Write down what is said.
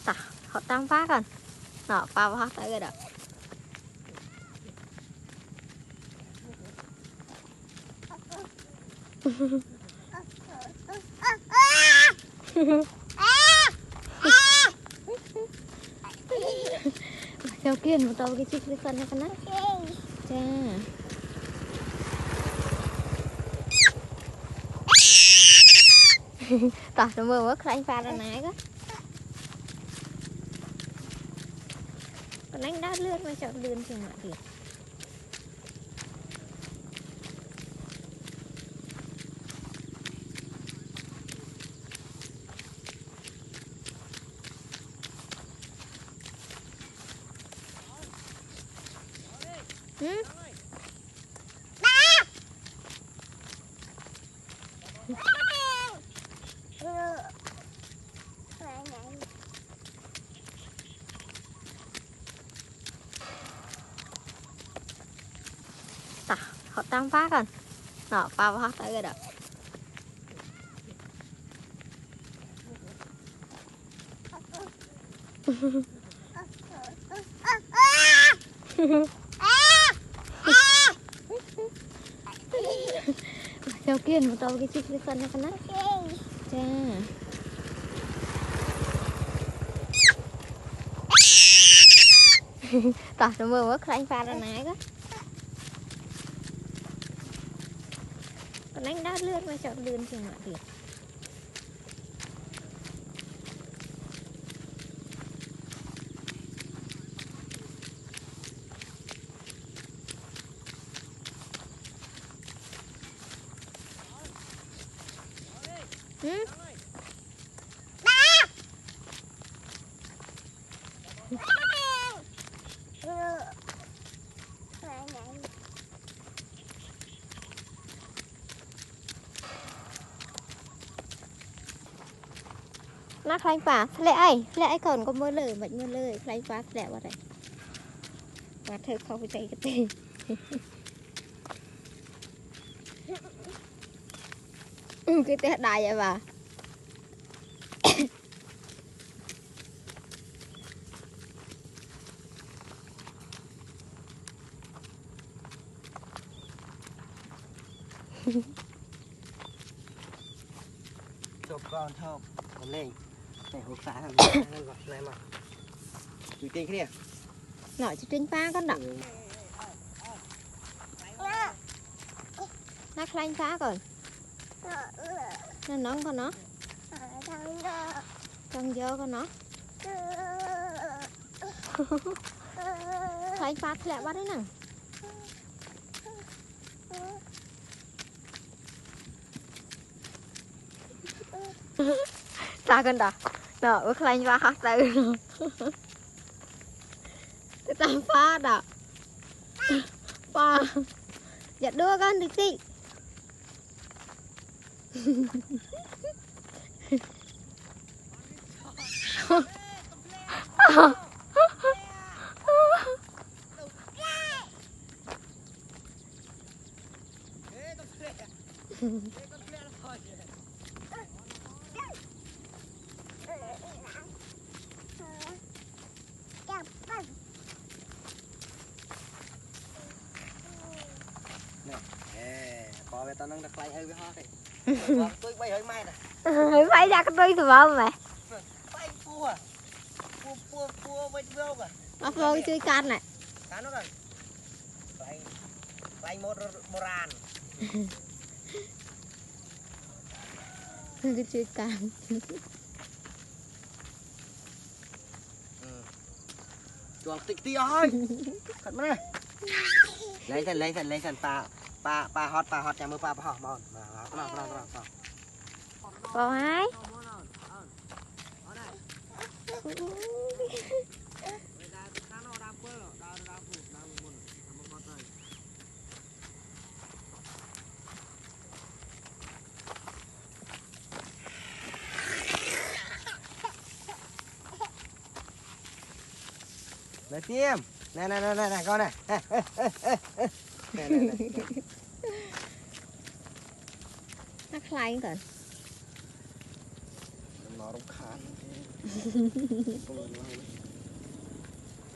Ta, họ tăng phá con. Nó phá vào tới rồi đó. Theo kiên một tàu cái chiếc cái con này con nát. Chà. Ta nó mơ mất anh pha ra nái quá. Con anh đã lướt mà chọn lươn thì mọi việc. Ta, họ tăng phá con. Nó phá vào tới rồi đó. Theo kiên một tàu cái chiếc cái con này con nát. Chà. Ta nó mơ mất anh pha ra nái quá. Con anh đã lướt mà chọn lươn thì mọi việc. Nó khánh phá lẽ còn có mưa lời bệnh mưa lời khánh phá lẽ vào đây và thử không phải tay cái tên cái tên đại vậy bà chụp con thơm còn lên này hộp phá làm này mà tùy tiền cái này nói cho trên phá con đọc nó khánh phá rồi nó nóng con nó con dơ con nó khánh phá lẹ bắt đấy nè sao con đọc đó ước khánh phá hát từ cái tao phá đọc phá dạ đưa con đi đi có về tao đang đặt lại hơi với hoa này tôi bay hơi mai này phải ra cái túi tụi bao mày bay cua bay vô à nó vô chơi can này cá nó rồi bay một boran cái chơi can chuột tịch tia ơi thật mà này lấy thần pa hot nhà mưa pa hot mòn có ai Để tiêm này con này này. nó khai còn nó rung khán